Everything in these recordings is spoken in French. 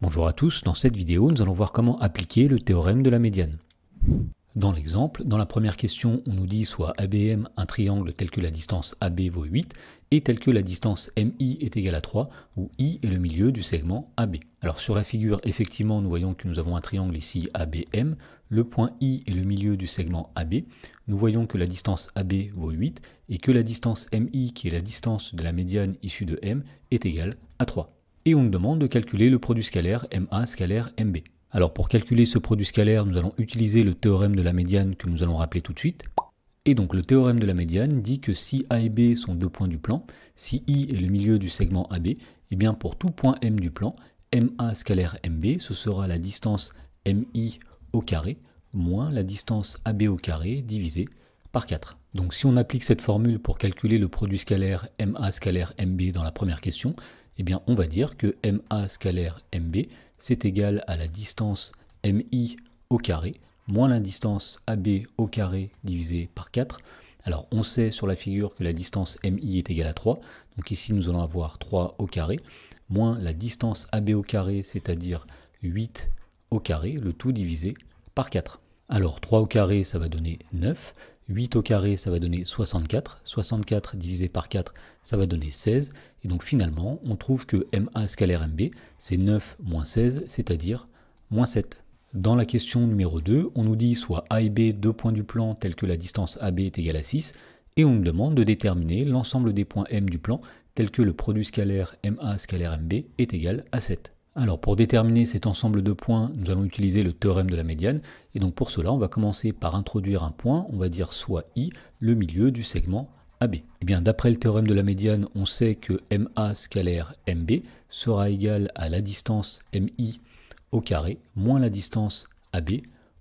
Bonjour à tous, dans cette vidéo nous allons voir comment appliquer le théorème de la médiane. Dans l'exemple, dans la première question, on nous dit soit ABM un triangle tel que la distance AB vaut 8 et tel que la distance MI est égale à 3, où I est le milieu du segment AB. Alors sur la figure, effectivement, nous voyons que nous avons un triangle ici ABM, le point I est le milieu du segment AB, nous voyons que la distance AB vaut 8 et que la distance MI, qui est la distance de la médiane issue de M, est égale à 3. Et on nous demande de calculer le produit scalaire MA scalaire MB. Alors pour calculer ce produit scalaire, nous allons utiliser le théorème de la médiane que nous allons rappeler tout de suite. Et donc le théorème de la médiane dit que si A et B sont deux points du plan, si I est le milieu du segment AB, et bien pour tout point M du plan, MA scalaire MB, ce sera la distance MI au carré moins la distance AB au carré divisé par 4. Donc si on applique cette formule pour calculer le produit scalaire MA scalaire MB dans la première question, eh bien on va dire que MA scalaire MB c'est égal à la distance MI au carré moins la distance AB au carré divisé par 4. Alors on sait sur la figure que la distance MI est égale à 3, donc ici nous allons avoir 3 au carré, moins la distance AB au carré, c'est-à-dire 8 au carré, le tout divisé par 4. Alors 3 au carré ça va donner 9, 8 au carré ça va donner 64, 64 divisé par 4 ça va donner 16, et donc finalement on trouve que MA scalaire MB c'est 9 moins 16, c'est-à-dire moins 7. Dans la question numéro 2, on nous dit soit A et B deux points du plan tels que la distance AB est égale à 6, et on nous demande de déterminer l'ensemble des points M du plan tels que le produit scalaire MA scalaire MB est égal à 7. Alors pour déterminer cet ensemble de points, nous allons utiliser le théorème de la médiane, et donc pour cela on va commencer par introduire un point, on va dire soit I, le milieu du segment AB. Et bien d'après le théorème de la médiane, on sait que MA scalaire MB sera égal à la distance MI au carré moins la distance AB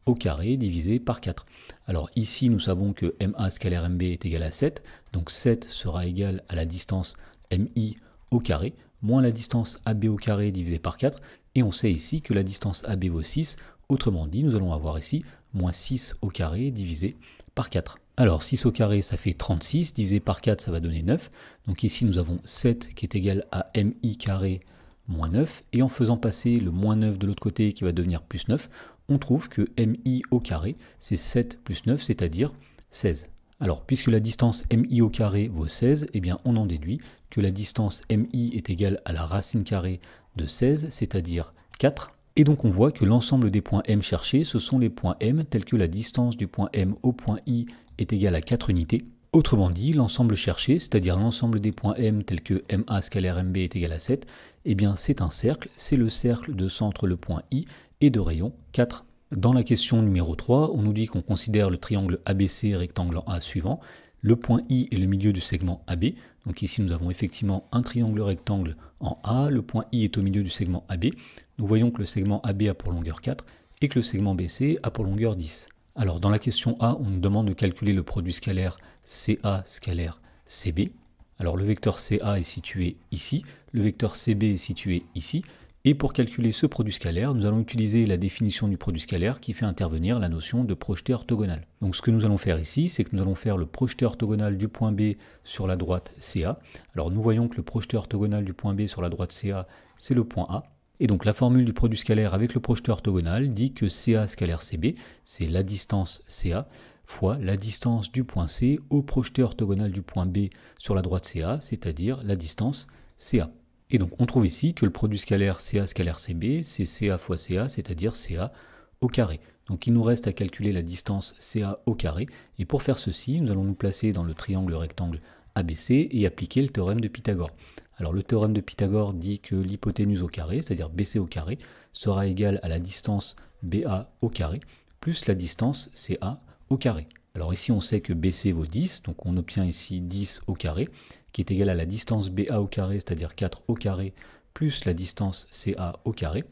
au carré divisé par 4. Alors ici nous savons que MA scalaire MB est égal à 7, donc 7 sera égal à la distance MI au carré moins la distance AB au carré divisé par 4, et on sait ici que la distance AB vaut 6, autrement dit nous allons avoir ici moins 6 au carré divisé par 4. Alors 6 au carré ça fait 36, divisé par 4 ça va donner 9, donc ici nous avons 7 qui est égal à MI carré moins 9, et en faisant passer le moins 9 de l'autre côté qui va devenir plus 9, on trouve que MI au carré c'est 7 plus 9, c'est-à-dire 16. Alors, puisque la distance MI au carré vaut 16, eh bien on en déduit que la distance MI est égale à la racine carrée de 16, c'est-à-dire 4. Et donc on voit que l'ensemble des points M cherchés, ce sont les points M tels que la distance du point M au point I est égale à 4 unités. Autrement dit, l'ensemble cherché, c'est-à-dire l'ensemble des points M tels que MA scalaire MB est égal à 7, eh bien c'est un cercle, c'est le cercle de centre le point I et de rayon 4. Dans la question numéro 3, on nous dit qu'on considère le triangle ABC rectangle en A suivant. Le point I est le milieu du segment AB. Donc ici nous avons effectivement un triangle rectangle en A. Le point I est au milieu du segment AB. Nous voyons que le segment AB a pour longueur 4 et que le segment BC a pour longueur 10. Alors dans la question A, on nous demande de calculer le produit scalaire CA scalaire CB. Alors le vecteur CA est situé ici, le vecteur CB est situé ici. Et pour calculer ce produit scalaire, nous allons utiliser la définition du produit scalaire qui fait intervenir la notion de projeté orthogonal. Donc ce que nous allons faire ici, c'est que nous allons faire le projeté orthogonal du point B sur la droite CA. Alors nous voyons que le projeté orthogonal du point B sur la droite CA, c'est le point A. Et donc la formule du produit scalaire avec le projeté orthogonal dit que CA scalaire CB, c'est la distance CA fois la distance du point C au projeté orthogonal du point B sur la droite CA, c'est-à-dire la distance CA. Et donc on trouve ici que le produit scalaire CA scalaire CB, c'est CA fois CA, c'est-à-dire CA au carré. Donc il nous reste à calculer la distance CA au carré, et pour faire ceci, nous allons nous placer dans le triangle rectangle ABC et appliquer le théorème de Pythagore. Alors le théorème de Pythagore dit que l'hypoténuse au carré, c'est-à-dire BC au carré, sera égale à la distance BA au carré, plus la distance CA au carré. Alors ici on sait que BC vaut 10, donc on obtient ici 10 au carré, qui est égal à la distance BA au carré, c'est-à-dire 4 au carré, plus la distance CA au carré.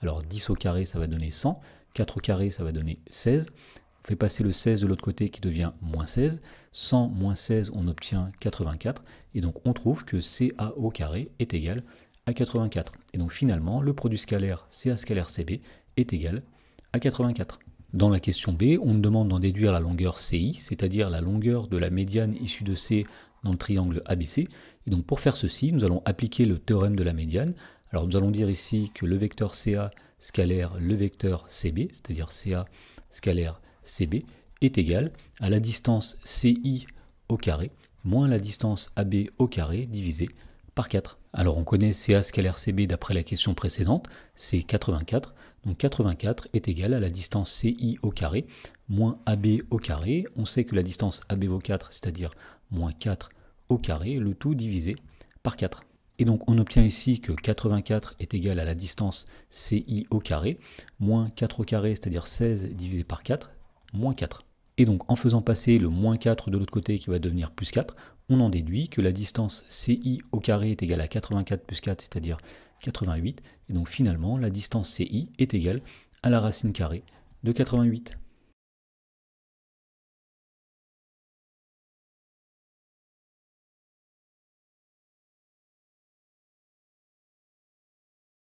Alors 10 au carré, ça va donner 100, 4 au carré, ça va donner 16. On fait passer le 16 de l'autre côté qui devient moins 16. 100 moins 16, on obtient 84. Et donc on trouve que CA au carré est égal à 84. Et donc finalement, le produit scalaire CA scalaire CB est égal à 84. Dans la question B, on nous demande d'en déduire la longueur CI, c'est-à-dire la longueur de la médiane issue de C dans le triangle ABC. Et donc pour faire ceci, nous allons appliquer le théorème de la médiane. Alors nous allons dire ici que le vecteur CA scalaire le vecteur CB, c'est-à-dire CA scalaire CB, est égal à la distance CI au carré moins la distance AB au carré divisé par 4. Alors on connaît CA scalaire CB d'après la question précédente, c'est 84. Donc 84 est égal à la distance CI au carré moins AB au carré. On sait que la distance AB vaut 4, c'est-à-dire moins 4 au carré, le tout divisé par 4. Et donc on obtient ici que 84 est égal à la distance CI au carré, moins 4 au carré, c'est-à-dire 16 divisé par 4, moins 4. Et donc en faisant passer le moins 4 de l'autre côté qui va devenir plus 4, on en déduit que la distance CI au carré est égale à 84 plus 4, c'est-à-dire 88. Et donc finalement la distance CI est égale à la racine carrée de 88.